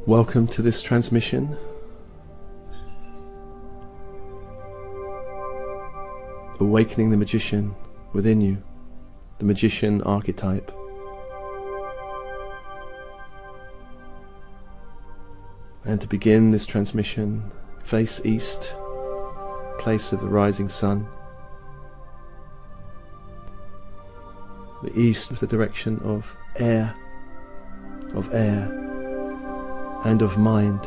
Welcome to this transmission. Awakening the magician within you, the magician archetype. And to begin this transmission, face east, place of the rising sun. The east is the direction of air, and of mind,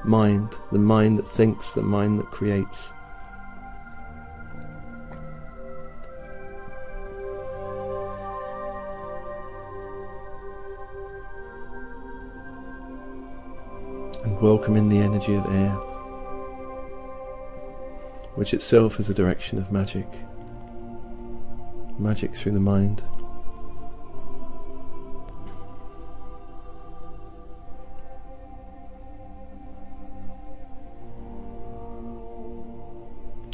the mind that thinks, the mind that creates. And welcome in the energy of air, which itself is a direction of magic through the mind.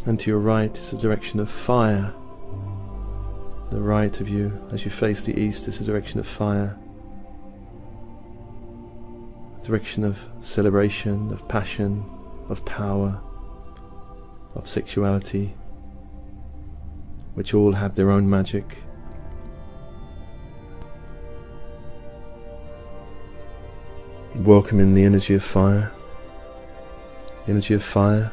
And to your right is the direction of fire. The right of you, as you face the east, is the direction of fire. Direction of celebration, of passion, of power, of sexuality, which all have their own magic. Welcome in the energy of fire. Energy of fire.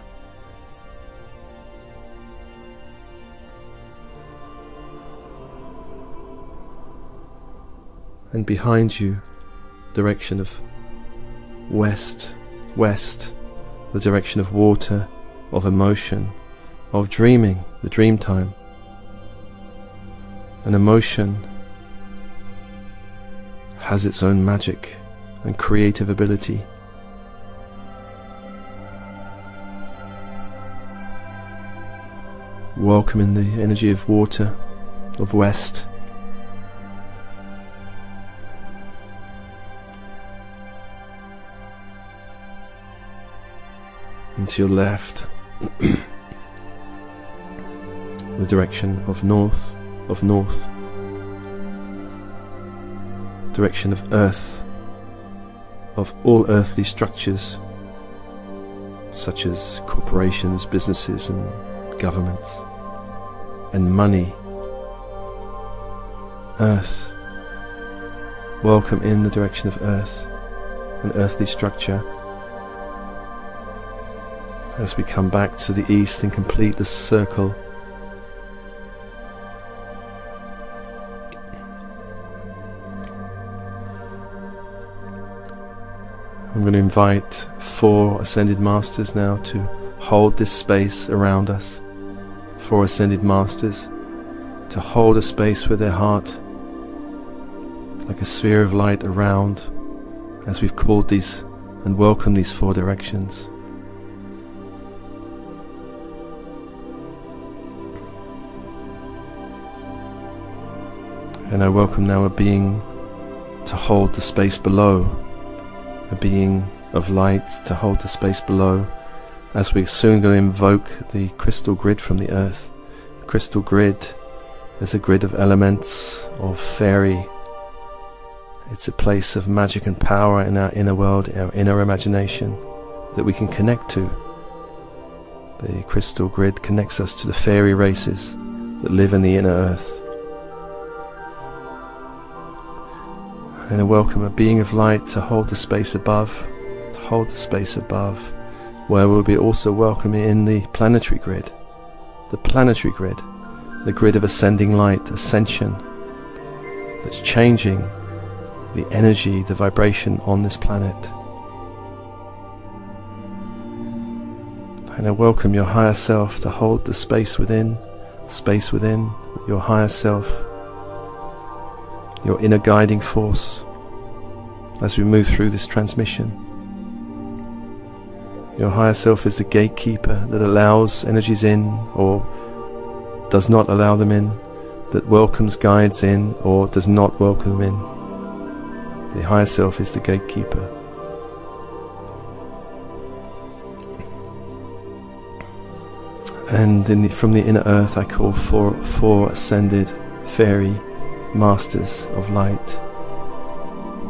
And behind you, direction of west, the direction of water, of emotion, of dreaming, the dream time. An emotion has its own magic and creative ability. Welcome in the energy of water, of west. And to your left, the direction of north, direction of earth, of all earthly structures, such as corporations, businesses and governments, and money. Earth. Welcome in the direction of earth, an earthly structure. As we come back to the east and complete the circle, I'm going to invite 4 Ascended Masters now to hold this space around us. 4 Ascended Masters to hold a space with their heart, like a sphere of light around, as we've called these and welcomed these 4 directions. And I welcome now a being to hold the space below, a being of light to hold the space below, as we're soon going to invoke the crystal grid from the earth. The crystal grid is a grid of elements, of fairy. It's a place of magic and power in our inner world, our inner imagination, that we can connect to. The crystal grid connects us to the fairy races that live in the inner earth. And I welcome a being of light to hold the space above, where we'll be also welcoming in the planetary grid, the grid of ascending light, ascension, that's changing the energy, the vibration on this planet. And I welcome your higher self to hold the space within, your higher self, your inner guiding force, as we move through this transmission. Your higher self is the gatekeeper that allows energies in or does not allow them in, that welcomes guides in or does not welcome them in. The higher self is the gatekeeper. And from the inner earth I call for 4 ascended fairy masters of light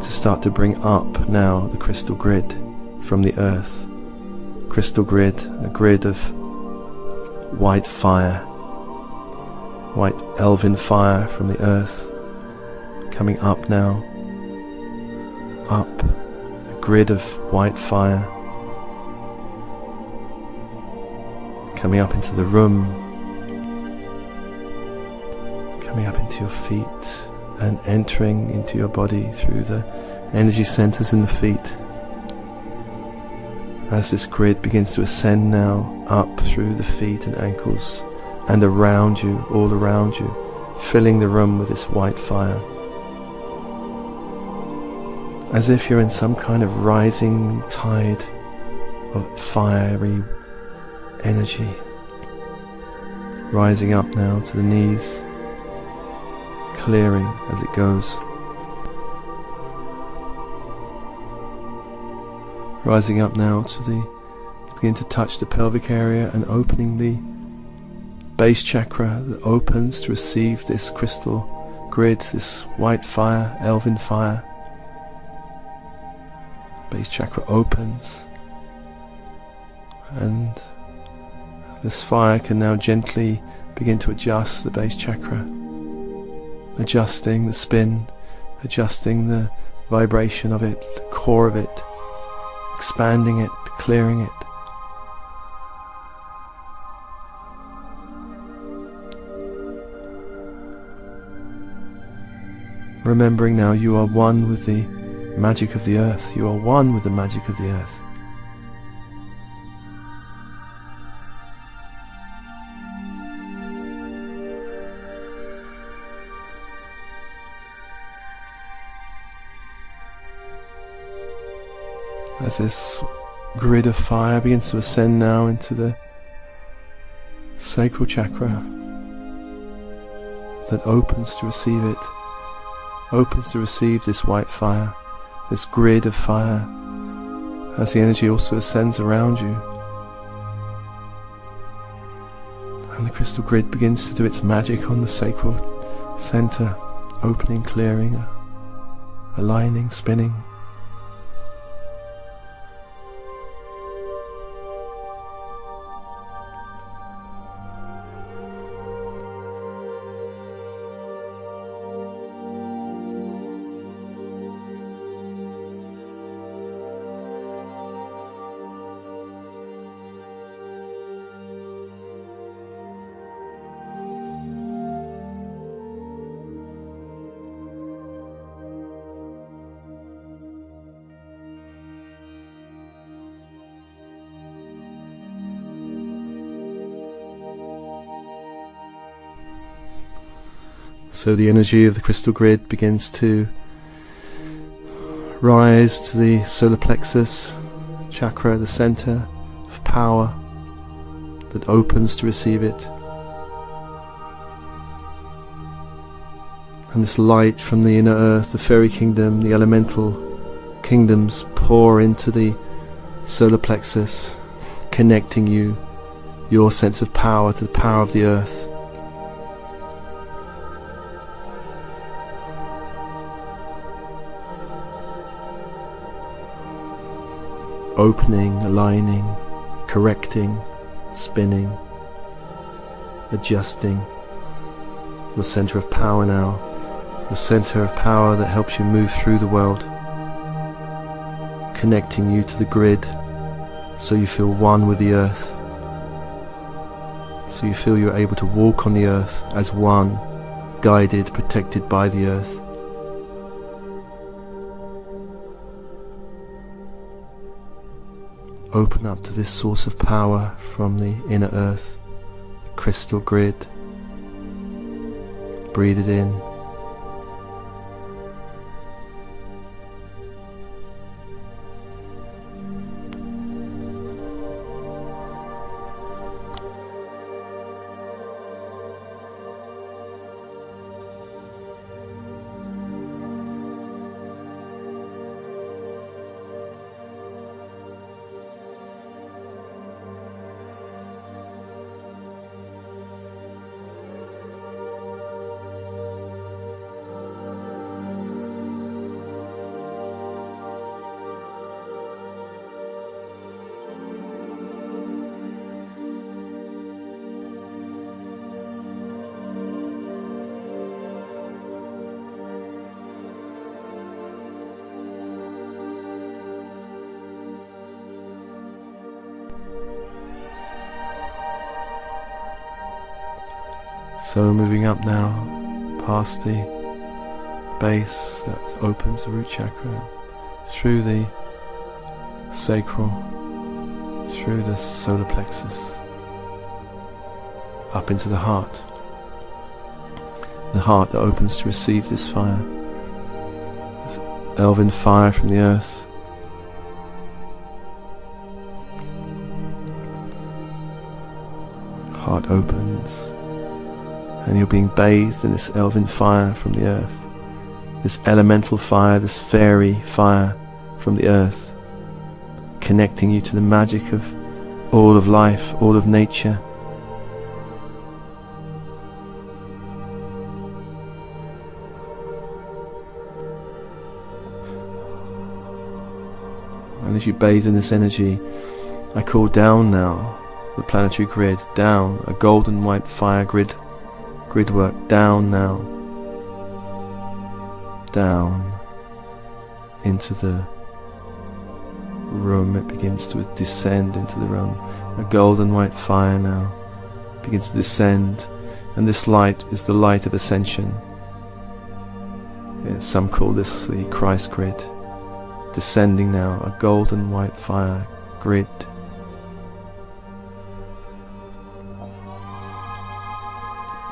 to start to bring up now the crystal grid from the earth. Crystal grid, a grid of white fire, white elven fire from the earth, coming up now, up, a grid of white fire, coming up into the room, coming up into your feet and entering into your body through the energy centers in the feet. As this grid begins to ascend now up through the feet and ankles and around you, all around you, filling the room with this white fire. As if you're in some kind of rising tide of fiery energy. Rising up now to the knees, clearing as it goes. Rising up now begin to touch the pelvic area and opening the base chakra that opens to receive this crystal grid, this white fire, elven fire. Base chakra opens and this fire can now gently begin to adjust the base chakra, adjusting the spin, adjusting the vibration of it, the core of it, expanding it, clearing it. Remembering now you are one with the magic of the earth. You are one with the magic of the earth. As this grid of fire begins to ascend now into the sacral chakra that opens to receive it, opens to receive this white fire, this grid of fire, as the energy also ascends around you. And the crystal grid begins to do its magic on the sacral center, opening, clearing, aligning, spinning. So the energy of the crystal grid begins to rise to the solar plexus chakra, the center of power that opens to receive it. And this light from the inner earth, the fairy kingdom, the elemental kingdoms pour into the solar plexus, connecting you, your sense of power, to the power of the earth. Opening, aligning, correcting, spinning, adjusting your center of power now, your center of power that helps you move through the world, connecting you to the grid so you feel one with the earth, so you feel you're able to walk on the earth as one, guided, protected by the earth. Open up to this source of power from the inner earth, the crystal grid. Breathe it in. So moving up now, past the base that opens the root chakra, through the sacral, through the solar plexus, up into the heart that opens to receive this fire, this elven fire from the earth. Heart opens, and you're being bathed in this elven fire from the earth, this elemental fire, this fairy fire from the earth, connecting you to the magic of all of life, all of nature. And as you bathe in this energy, I call down now the planetary grid, down a golden white fire grid work, down now, down into the room. It begins to descend into the room. A golden white fire now begins to descend, and this light is the light of ascension. Some call this the Christ grid. Descending now, a golden white fire grid.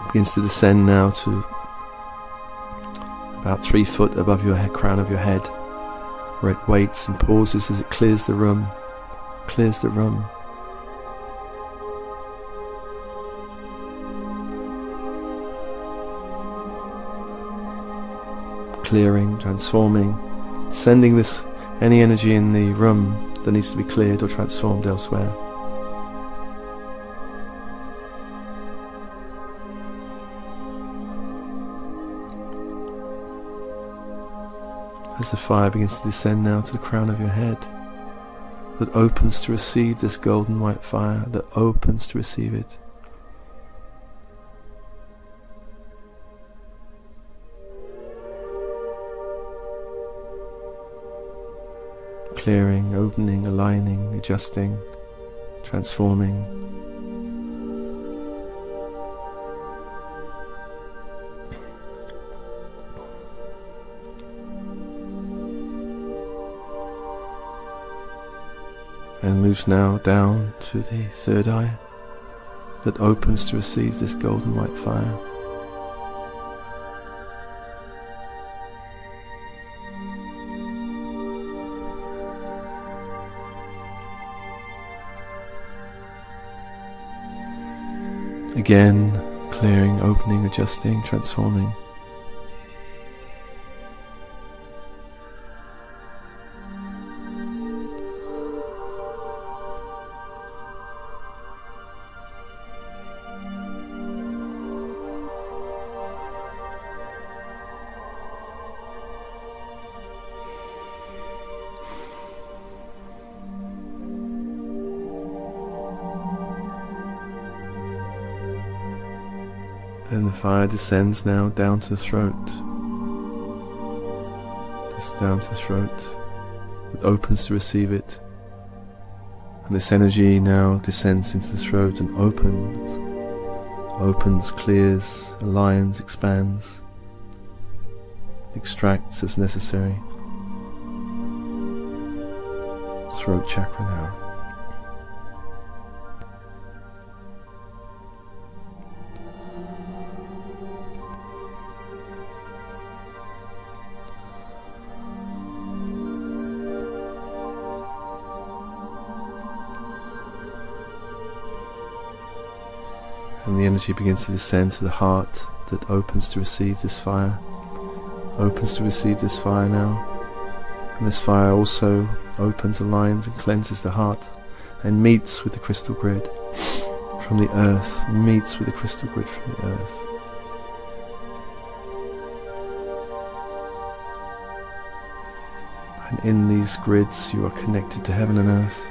Begins to descend now to about 3 foot above your head, crown of your head, where it waits and pauses as it clears the room, clears the room. Clearing, transforming, sending this any energy in the room that needs to be cleared or transformed elsewhere. As the fire begins to descend now to the crown of your head, that opens to receive this golden white fire, that opens to receive it. Clearing, opening, aligning, adjusting, transforming. And moves now down to the third eye that opens to receive this golden white fire. Again, clearing, opening, adjusting, transforming. Then the fire descends now down to the throat. Just down to the throat. It opens to receive it. And this energy now descends into the throat and opens. Opens, clears, aligns, expands. Extracts as necessary. Throat chakra now. And the energy begins to descend to the heart that opens to receive this fire. Opens to receive this fire now. And this fire also opens, aligns and cleanses the heart and meets with the crystal grid from the earth. Meets with the crystal grid from the earth. And in these grids you are connected to heaven and earth.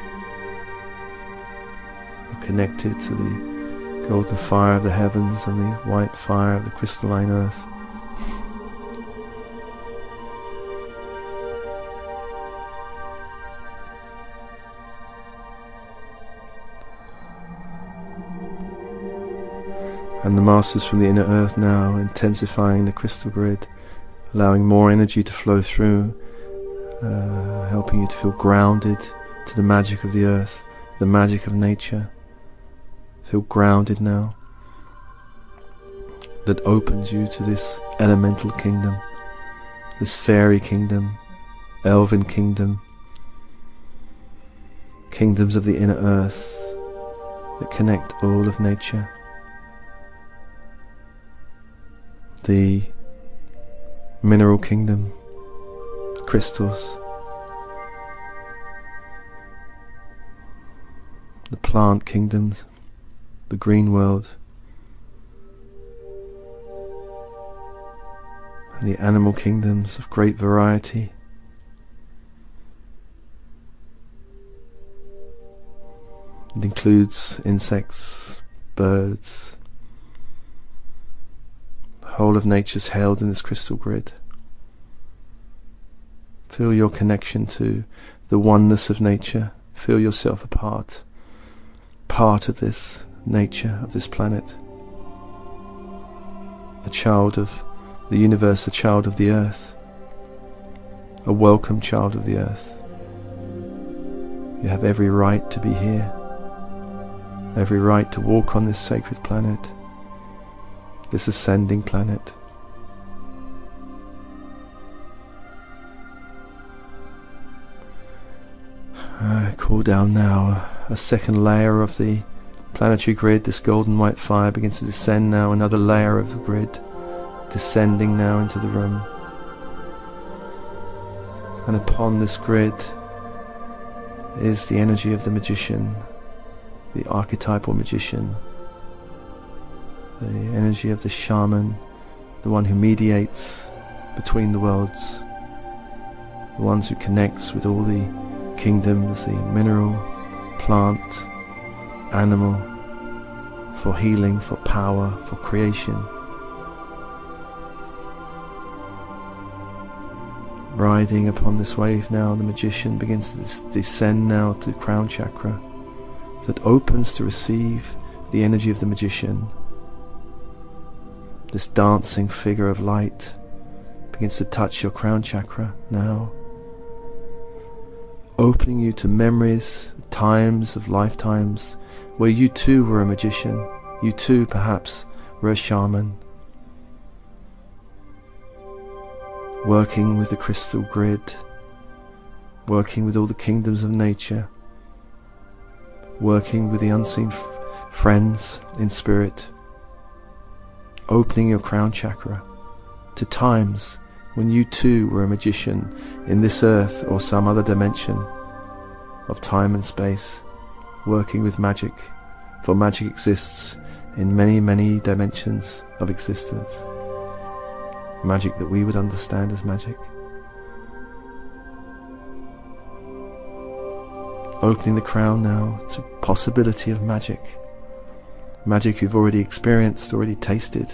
You're connected to the golden fire of the heavens and the white fire of the crystalline earth. And the masters from the inner earth now intensifying the crystal grid, allowing more energy to flow through, helping you to feel grounded to the magic of the earth, the magic of nature. Feel grounded now. That opens you to this elemental kingdom, this fairy kingdom, elven kingdom, kingdoms of the inner earth that connect all of nature. The mineral kingdom, crystals, the plant kingdoms, the green world, and the animal kingdoms of great variety. It includes insects, birds. The whole of nature's held in this crystal grid. Feel your connection to the oneness of nature. Feel yourself a part of this nature, of this planet. A child of the universe, a child of the earth. A welcome child of the earth. You have every right to be here. Every right to walk on this sacred planet, this ascending planet. I call down now a second layer of the planetary grid. This golden white fire begins to descend now, another layer of the grid descending now into the room. And upon this grid is the energy of the magician, the archetypal magician, the energy of the shaman, the one who mediates between the worlds, the ones who connects with all the kingdoms, the mineral, plant, animal, for healing, for power, for creation. Riding upon this wave now, the magician begins to descend now to the crown chakra, that opens to receive the energy of the magician. This dancing figure of light begins to touch your crown chakra now, opening you to memories, times of lifetimes where you too were a magician, you too perhaps were a shaman, working with the crystal grid, working with all the kingdoms of nature, working with the unseen friends in spirit, opening your crown chakra to times when you too were a magician in this earth or some other dimension of time and space, working with magic, for magic exists in many, many dimensions of existence. Magic that we would understand as magic. Opening the crown now to possibility of magic. Magic you've already experienced, already tasted,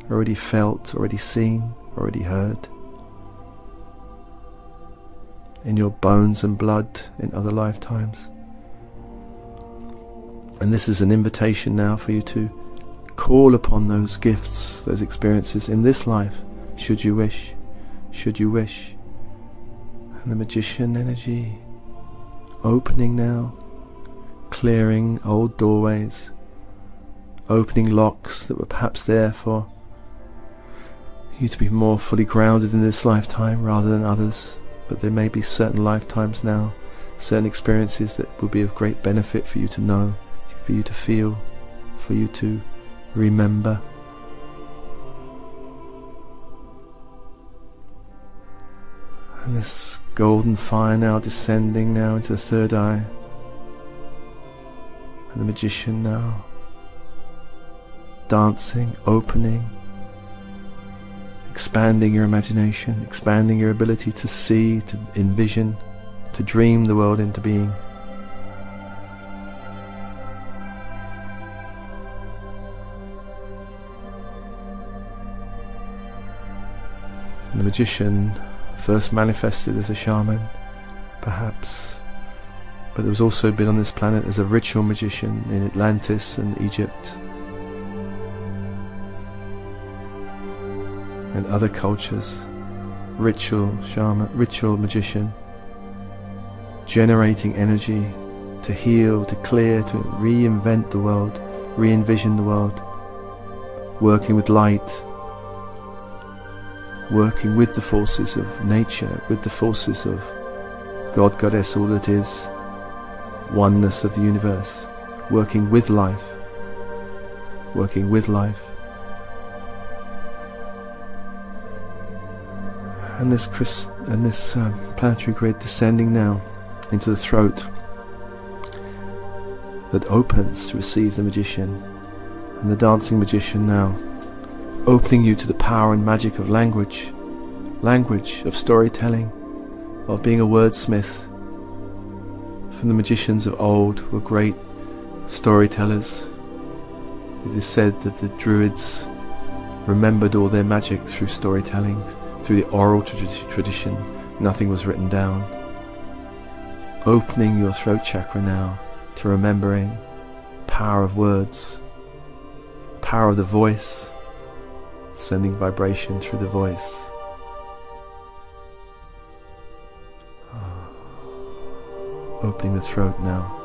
already felt, already seen, already heard. In your bones and blood in other lifetimes. And this is an invitation now for you to call upon those gifts, those experiences in this life, should you wish, should you wish. And the magician energy opening now, clearing old doorways, opening locks that were perhaps there for you to be more fully grounded in this lifetime rather than others. But there may be certain lifetimes now, certain experiences that will be of great benefit for you to know, for you to feel, for you to remember. And this golden fire now descending now into the third eye. And the magician now dancing, opening, expanding your imagination, expanding your ability to see, to envision, to dream the world into being. And the magician first manifested as a shaman, perhaps, but there was also been on this planet as a ritual magician in Atlantis and Egypt. and other cultures, ritual shaman, ritual magician, generating energy to heal, to clear, to reinvent the world, re-envision the world, working with light, working with the forces of nature, with the forces of God, Goddess, all that is, oneness of the universe, working with life, working with life. And this planetary grid descending now into the throat that opens to receive the magician, and the dancing magician now opening you to the power and magic of language, of storytelling, of being a wordsmith. From the magicians of old were great storytellers. It is said that the Druids remembered all their magic through storytelling, through the oral tradition. Nothing was written down. Opening your throat chakra now to remembering power of words, power of the voice, sending vibration through the voice. Opening the throat now.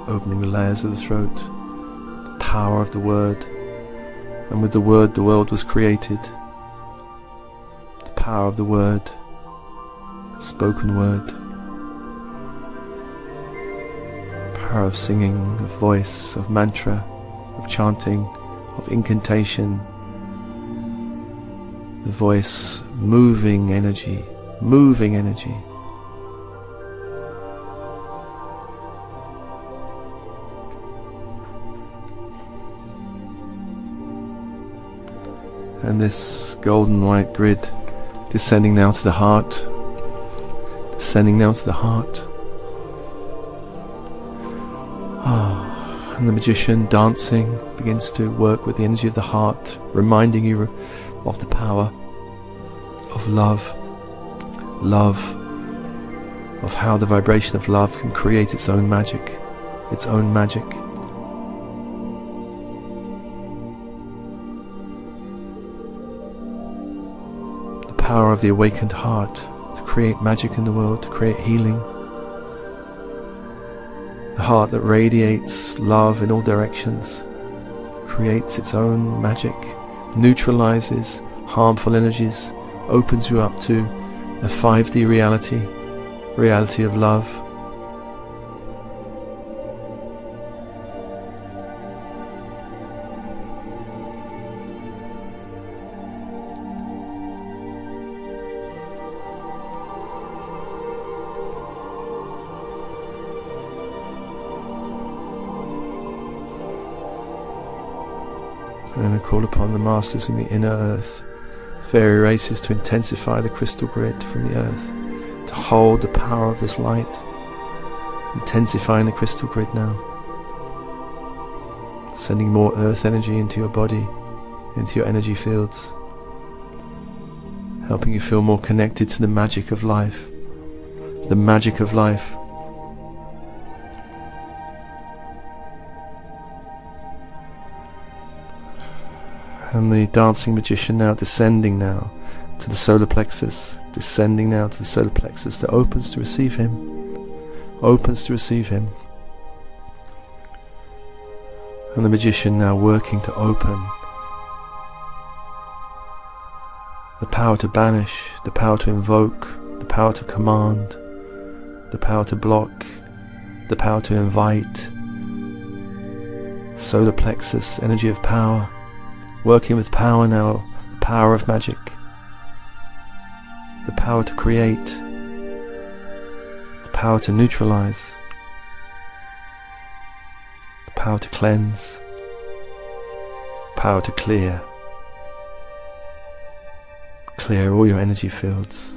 Opening the layers of the throat, the power of the word, and with the word the world was created. The power of the word, spoken word, power of singing, of voice, of mantra, of chanting, of incantation, the voice moving energy, moving energy. And this golden white grid descending now to the heart, descending now to the heart. And the magician dancing begins to work with the energy of the heart, reminding you of the power of love, of how the vibration of love can create its own magic, its own magic. The power of the awakened heart to create magic in the world, to create healing. The heart that radiates love in all directions, creates its own magic, neutralizes harmful energies, opens you up to a 5D reality of love. And I call upon the masters in the inner earth, fairy races, to intensify the crystal grid from the earth, to hold the power of this light, intensifying the crystal grid now, sending more earth energy into your body, into your energy fields, helping you feel more connected to the magic of life, the magic of life. And the dancing magician now descending now to the solar plexus, descending now to the solar plexus that opens to receive him, opens to receive him. And the magician now working to open the power to banish, the power to invoke, the power to command, the power to block, the power to invite. Solar plexus, energy of power. Working with power now, the power of magic, the power to create, the power to neutralize, the power to cleanse, power to clear. Clear all your energy fields.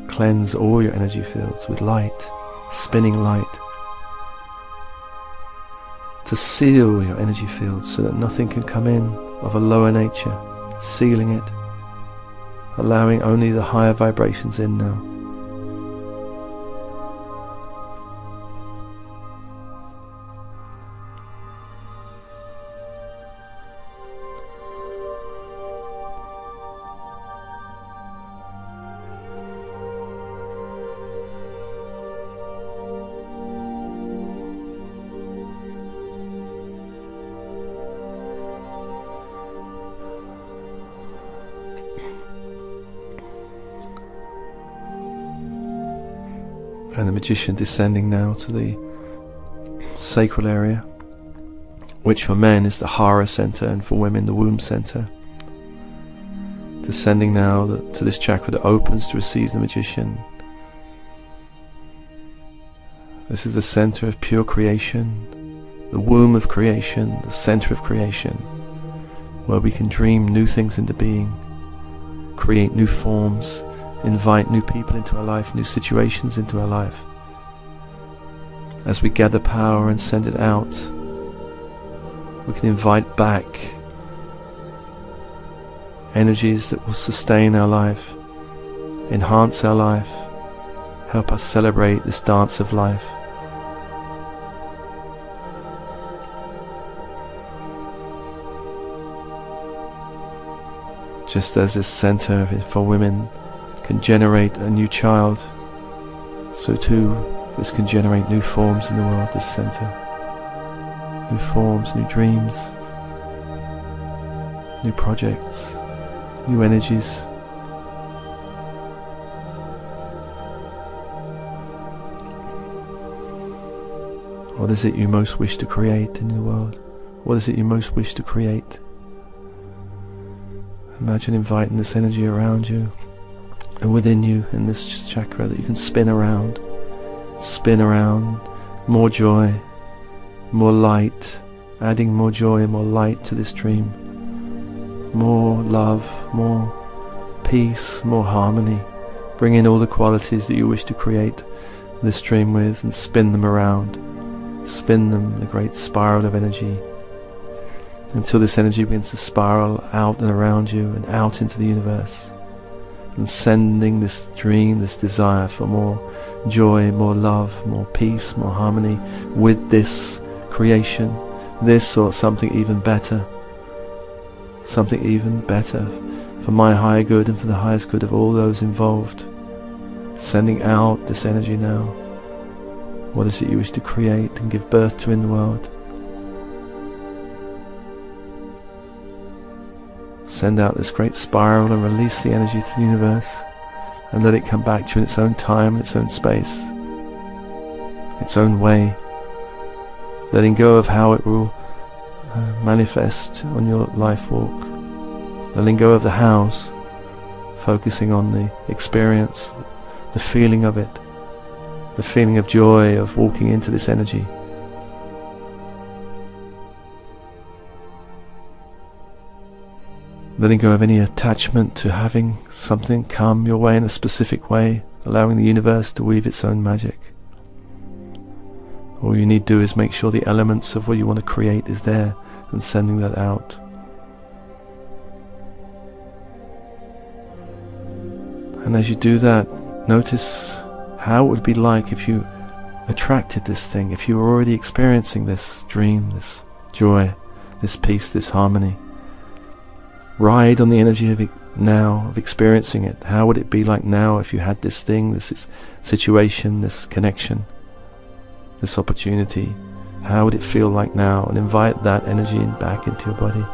Cleanse all your energy fields with light, spinning light. To seal your energy fields so that nothing can come in of a lower nature, sealing it, allowing only the higher vibrations in now. And the magician descending now to the sacral area, which for men is the Hara center and for women the womb center. Descending now to this chakra that opens to receive the magician. This is the center of pure creation, the womb of creation, the center of creation, where we can dream new things into being, create new forms, invite new people into our life, new situations into our life. As we gather power and send it out, we can invite back energies that will sustain our life, enhance our life, help us celebrate this dance of life. Just as this center for women can generate a new child, so too this can generate new forms in the world, this center. New forms, new dreams, new projects, new energies. What is it you most wish to create in the world? What is it you most wish to create? Imagine inviting this energy around you and within you in this chakra that you can spin around, more joy, more light, adding more joy and more light to this dream, more love, more peace, more harmony. Bring in all the qualities that you wish to create this dream with and spin them around, spin them in a great spiral of energy, until this energy begins to spiral out and around you and out into the universe, and sending this dream, this desire for more joy, more love, more peace, more harmony with this creation, this or something even better for my higher good and for the highest good of all those involved. Sending out this energy now. What is it you wish to create and give birth to in the world? Send out this great spiral and release the energy to the universe and let it come back to you in its own time, its own space, its own way, letting go of how it will manifest on your life walk, letting go of the hows, focusing on the experience, the feeling of it, the feeling of joy of walking into this energy. Letting go of any attachment to having something come your way in a specific way, allowing the universe to weave its own magic. All you need to do is make sure the elements of what you want to create is there and sending that out. And as you do that, notice how it would be like if you attracted this thing, if you were already experiencing this dream, this joy, this peace, this harmony. Ride on the energy of it now, of experiencing it. How would it be like now if you had this thing, this situation, this connection, this opportunity? How would it feel like now? And invite that energy back into your body.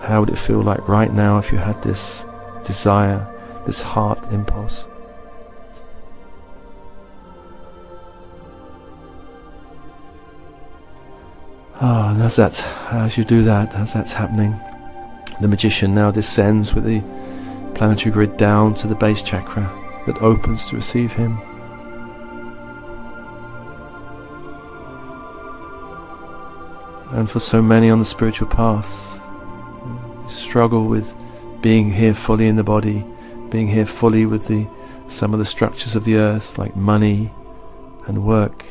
How would it feel like right now if you had this desire, this heart impulse? And as you do that, as that's happening, the magician now descends with the planetary grid down to the base chakra that opens to receive him. And for so many on the spiritual path, struggle with being here fully in the body, being here fully with some of the structures of the earth, like money and work.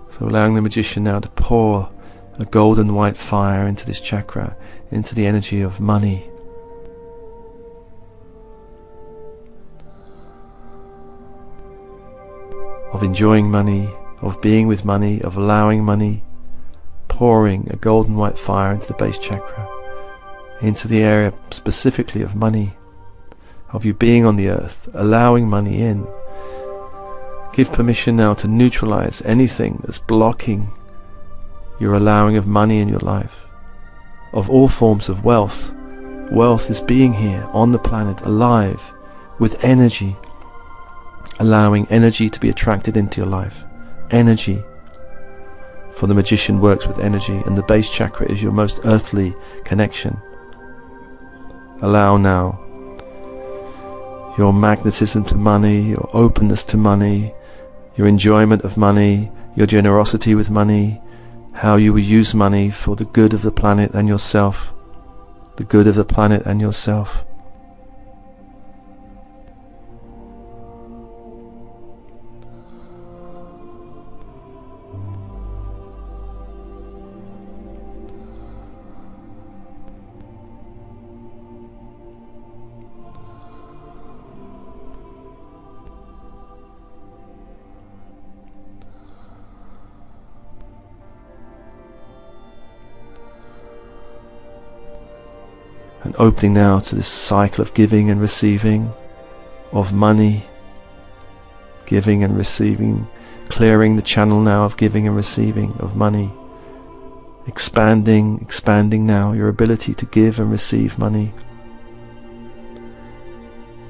So allowing the magician now to pour a golden white fire into this chakra, into the energy of money. Of enjoying money, of being with money, of allowing money, pouring a golden white fire into the base chakra, into the area specifically of money, of you being on the earth, allowing money in. Give permission now to neutralize anything that's blocking your allowing of money in your life, of all forms of wealth. Wealth is being here on the planet, alive, with energy, allowing energy to be attracted into your life. Energy. For the magician works with energy, and the base chakra is your most earthly connection. Allow now your magnetism to money, your openness to money, your enjoyment of money, your generosity with money, how you will use money for the good of the planet and yourself. The good of the planet and yourself. And opening now to this cycle of giving and receiving, of money, giving and receiving, clearing the channel now of giving and receiving of money, expanding now your ability to give and receive money.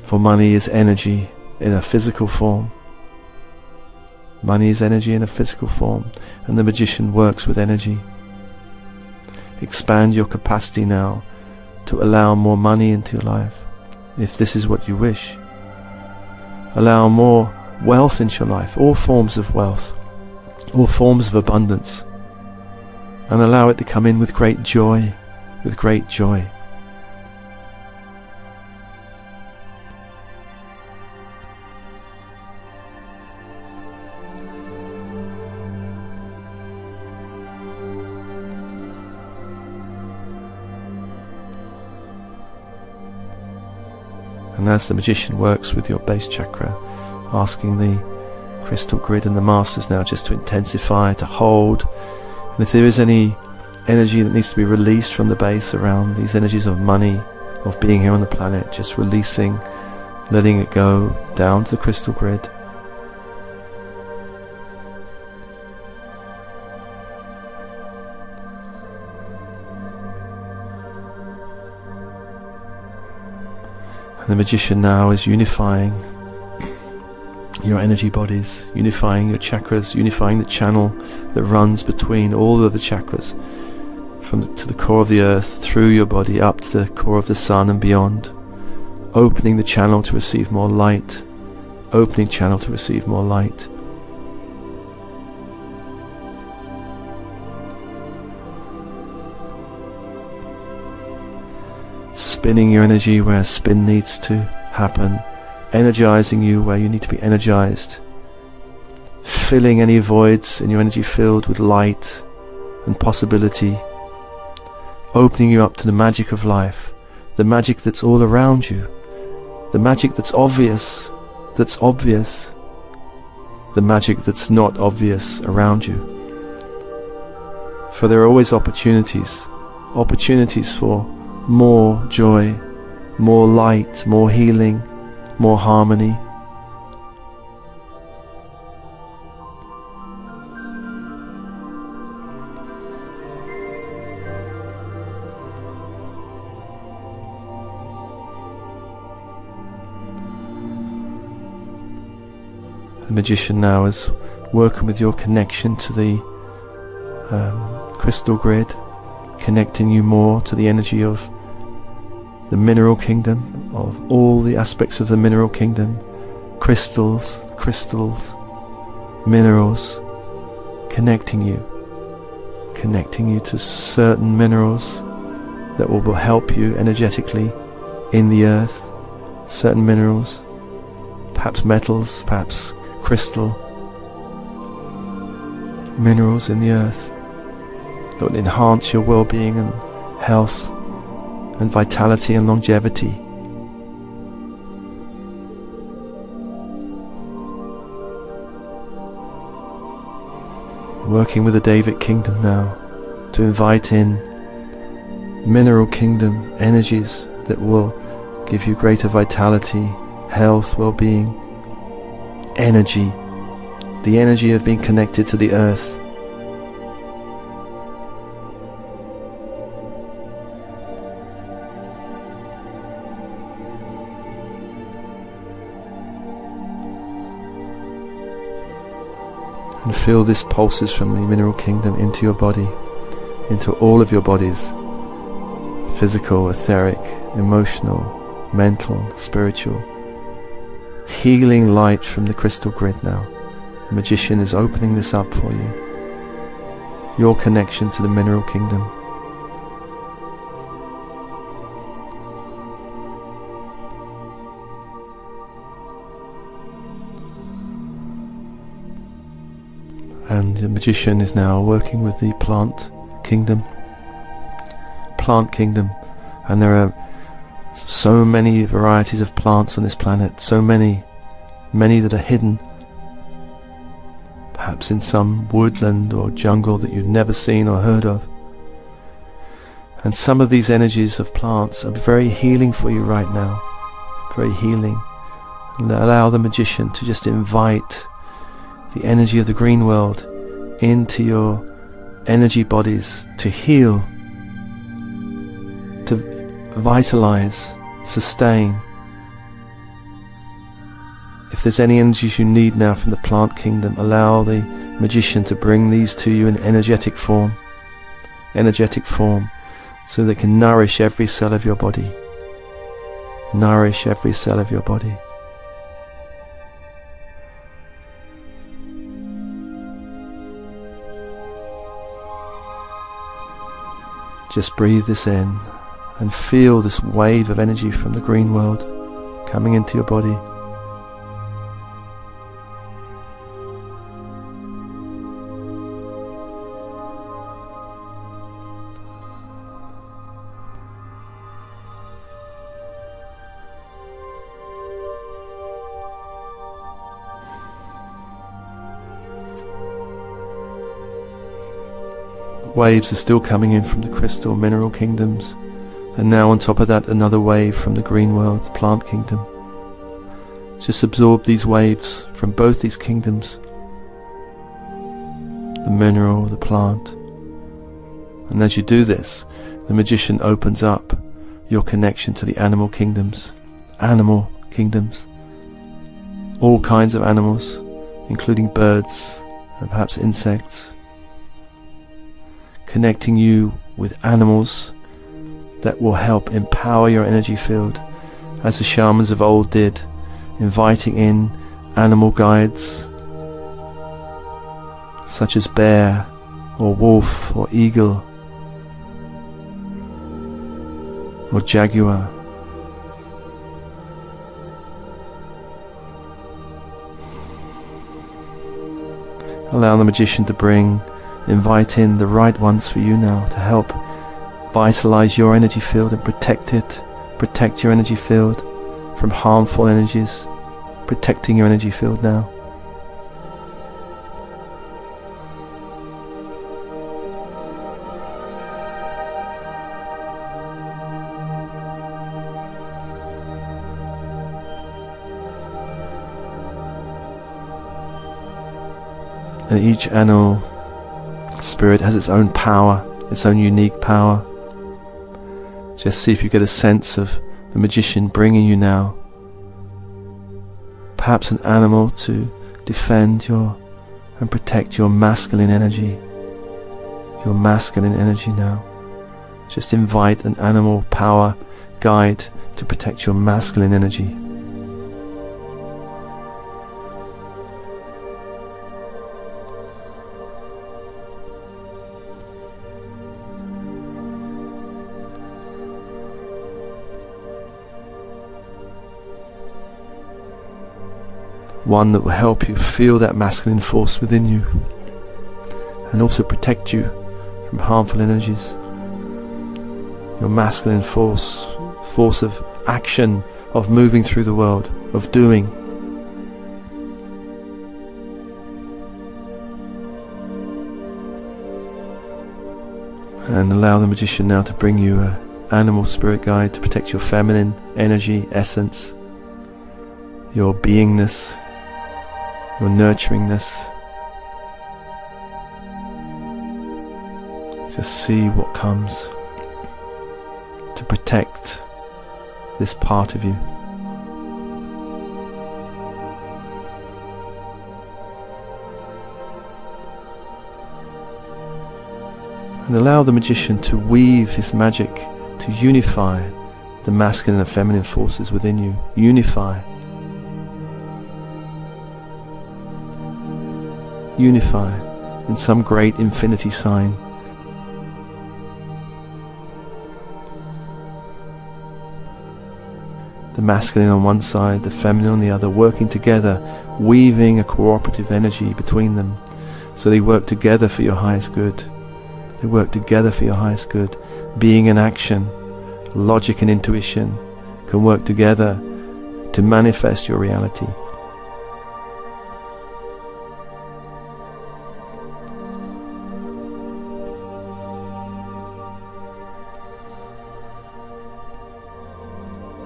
For money is energy in a physical form. Money is energy in a physical form, and the magician works with energy. Expand your capacity now to allow more money into your life, if this is what you wish. Allow more wealth into your life, all forms of wealth, all forms of abundance, and allow it to come in with great joy, with great joy. And as the magician works with your base chakra, asking the crystal grid and the masters now just to intensify, to hold, and if there is any energy that needs to be released from the base around these energies of money, of being here on the planet, just releasing, letting it go down to the crystal grid. The magician now is unifying your energy bodies, unifying your chakras, unifying the channel that runs between all of the chakras, to the core of the earth, through your body, up to the core of the sun and beyond, opening the channel to receive more light, opening channel to receive more light. Spinning your energy where spin needs to happen, energizing you where you need to be energized, filling any voids in your energy field with light and possibility, opening you up to the magic of life, the magic that's all around you, the magic that's obvious, the magic that's not obvious around you. For there are always opportunities for more joy, more light, more healing, more harmony. The magician now is working with your connection to the crystal grid, connecting you more to the energy of the mineral kingdom, of all the aspects of the mineral kingdom, crystals, minerals, connecting you to certain minerals that will help you energetically in the earth, certain minerals, perhaps metals, perhaps crystal minerals in the earth that will enhance your well-being and health and vitality and longevity. Working with the David kingdom now to invite in mineral kingdom energies that will give you greater vitality, health, well-being, energy, the energy of being connected to the earth. And feel this pulses from the mineral kingdom into your body, into all of your bodies, physical, etheric, emotional, mental, spiritual. Healing light from the crystal grid now. The magician is opening this up for you. Your connection to the mineral kingdom. And the magician is now working with the plant kingdom. And there are so many varieties of plants on this planet, so many that are hidden, perhaps in some woodland or jungle that you've never seen or heard of. And some of these energies of plants are very healing for you right now, very healing. And allow the magician to just invite the energy of the green world into your energy bodies to heal, to vitalize, sustain. If there's any energies you need now from the plant kingdom, allow the magician to bring these to you in energetic form, so they can nourish every cell of your body. Nourish every cell of your body. Just breathe this in and feel this wave of energy from the green world coming into your body. Waves are still coming in from the crystal mineral kingdoms, and now on top of that another wave from the green world, the plant kingdom. Just absorb these waves from both these kingdoms, the mineral, the plant. And as you do this, the magician opens up your connection to the animal kingdoms. All kinds of animals, including birds and perhaps insects. Connecting you with animals that will help empower your energy field, as the shamans of old did, inviting in animal guides such as bear or wolf or eagle or jaguar. Allow the magician to invite in the right ones for you now to help vitalize your energy field and protect your energy field from harmful energies, protecting your energy field now. And each animal spirit has its own power, its own unique power. Just see if you get a sense of the magician bringing you now perhaps an animal to defend and protect your masculine energy. Your masculine energy now. Just invite an animal power guide to protect your masculine energy. One that will help you feel that masculine force within you and also protect you from harmful energies. Your masculine force of action, of moving through the world, of doing. And allow the magician now to bring you an animal spirit guide to protect your feminine energy, essence, your beingness, your nurturingness. Just see what comes to protect this part of you. And allow the magician to weave his magic to unify the masculine and feminine forces within you. Unify. Unify in some great infinity sign. The masculine on one side, the feminine on the other, working together, weaving a cooperative energy between them, so they work together for your highest good. They work together for your highest good. Being and action, logic and intuition can work together to manifest your reality.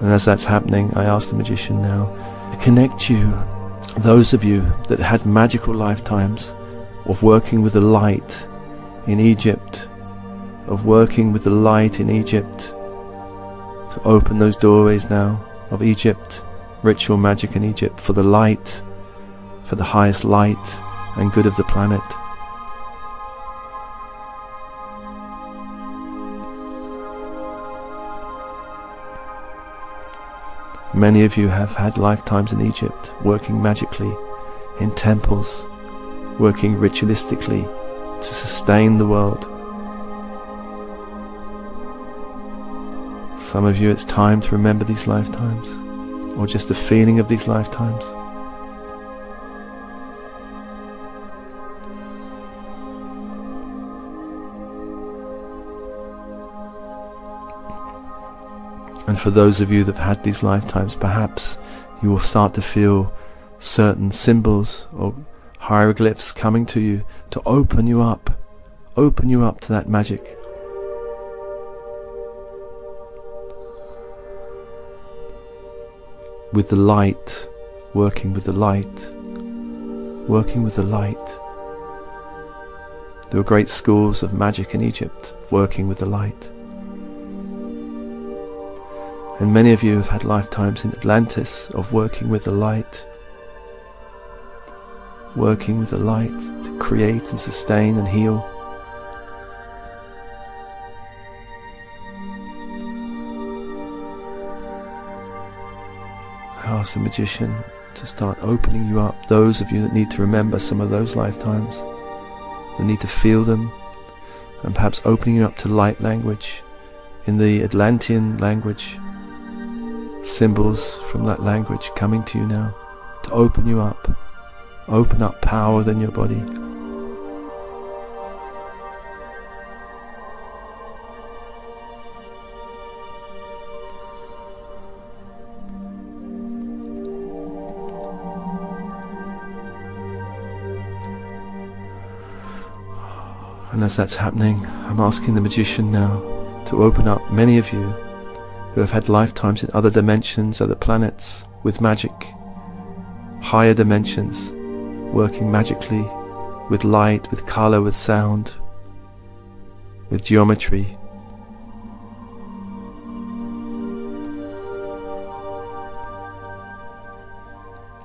And as that's happening, I ask the magician now to connect you, those of you that had magical lifetimes of working with the light in Egypt, to open those doorways now of Egypt, ritual magic in Egypt, for the light, for the highest light and good of the planet. Many of you have had lifetimes in Egypt, working magically in temples, working ritualistically to sustain the world. Some of you, it's time to remember these lifetimes, or just the feeling of these lifetimes. And for those of you that have had these lifetimes, perhaps you will start to feel certain symbols or hieroglyphs coming to you to open you up to that magic. With the light, working with the light. There were great schools of magic in Egypt, working with the light. And many of you have had lifetimes in Atlantis of working with the light to create and sustain and heal. I ask the magician to start opening you up, those of you that need to remember some of those lifetimes, that need to feel them, and perhaps opening you up to light language, in the Atlantean language, symbols from that language coming to you now to open you up, open up power within your body. And as that's happening, I'm asking the magician now to open up many of you who have had lifetimes in other dimensions, other planets, with magic, higher dimensions, working magically, with light, with color, with sound, with geometry.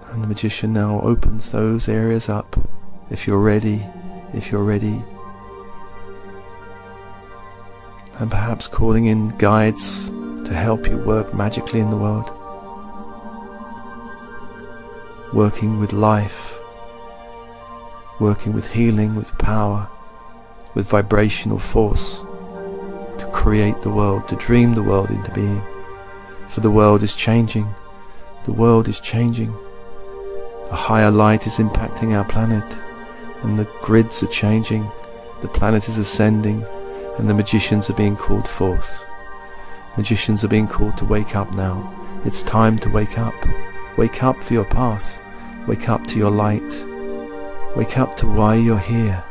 And the magician now opens those areas up, if you're ready, and perhaps calling in guides to help you work magically in the world, working with life, working with healing, with power, with vibrational force, to create the world, to dream the world into being. For the world is changing. The world is changing. A higher light is impacting our planet, and the grids are changing. The planet is ascending, and the magicians are being called forth. Magicians are being called to wake up now. It's time to wake up. Wake up for your path. Wake up to your light. Wake up to why you're here.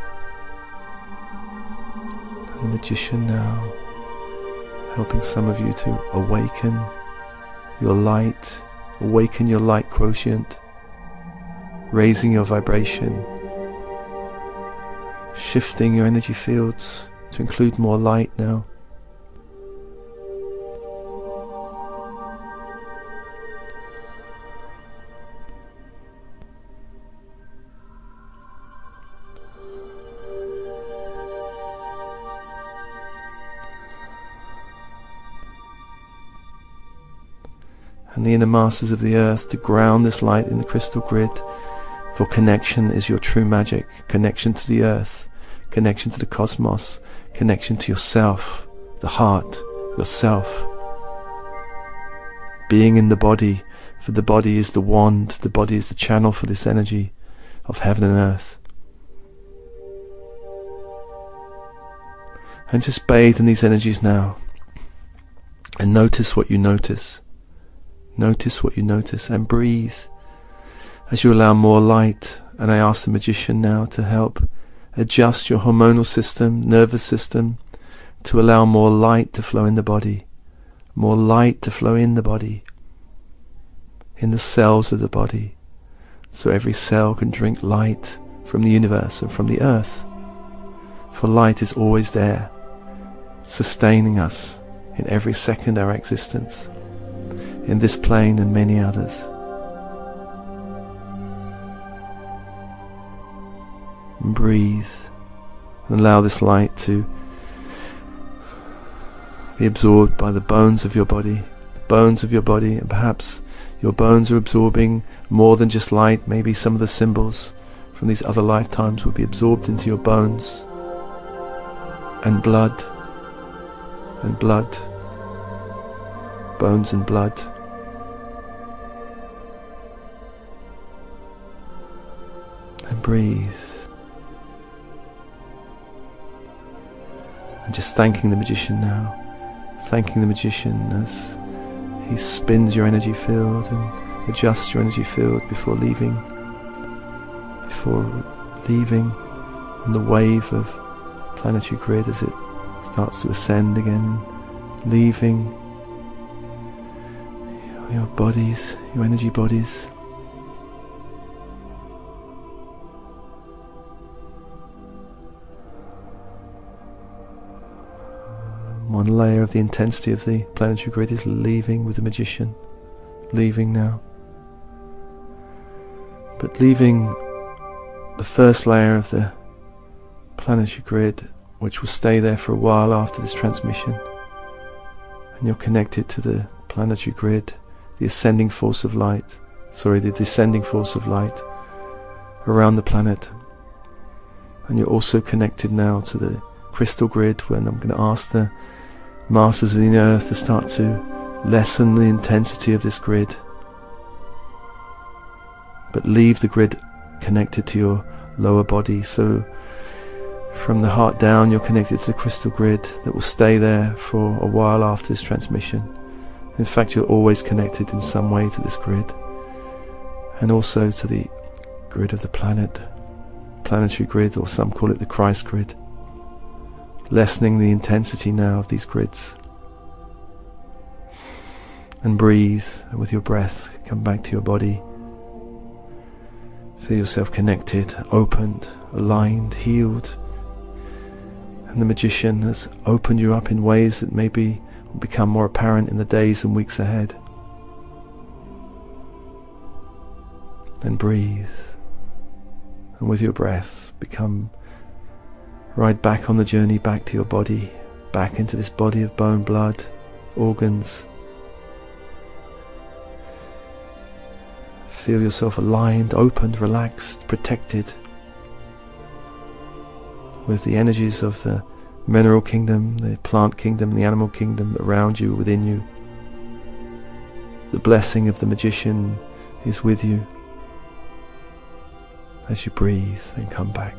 And the magician now helping some of you to awaken your light, awaken your light quotient, raising your vibration, shifting your energy fields to include more light now. and the inner masters of the earth to ground this light in the crystal grid. For connection is your true magic. Connection to the earth, connection to the cosmos, connection to yourself, the heart, yourself. Being in the body, for the body is the wand, the body is the channel for this energy of heaven and earth. And just bathe in these energies now. And notice what you notice. Notice what you notice and breathe as you allow more light. And I ask the magician now to help adjust your hormonal system, nervous system, to allow more light to flow in the body. More light to flow in the body, in the cells of the body, so every cell can drink light from the universe and from the earth. For light is always there, sustaining us in every second of our existence, in this plane and many others. And breathe and allow this light to be absorbed by the bones of your body, and perhaps your bones are absorbing more than just light. Maybe some of the symbols from these other lifetimes will be absorbed into your bones, and blood, bones and blood. And breathe. And just thanking the magician now. Thanking the magician as he spins your energy field and adjusts your energy field before leaving on the wave of planetary grid as it starts to ascend again, leaving your bodies, your energy bodies. One layer of the intensity of the planetary grid is leaving with the magician, leaving now. But leaving the first layer of the planetary grid, which will stay there for a while after this transmission. And you're connected to the planetary grid, the descending force of light around the planet. And you're also connected now to the crystal grid, when I'm going to ask the masters of the earth to start to lessen the intensity of this grid, but leave the grid connected to your lower body. So from the heart down, you're connected to the crystal grid that will stay there for a while after this transmission. In fact, you're always connected in some way to this grid, and also to the grid of the planetary grid, or some call it the Christ grid. Lessening the intensity now of these grids. And breathe, and with your breath come back to your body. Feel yourself connected, opened, aligned, healed. And the magician has opened you up in ways that maybe will become more apparent in the days and weeks ahead. Then breathe, and with your breath become right back on the journey back to your body, back into this body of bone, blood, organs. Feel yourself aligned, opened, relaxed, protected with the energies of the mineral kingdom, the plant kingdom, the animal kingdom around you, within you. The blessing of the magician is with you as you breathe and come back.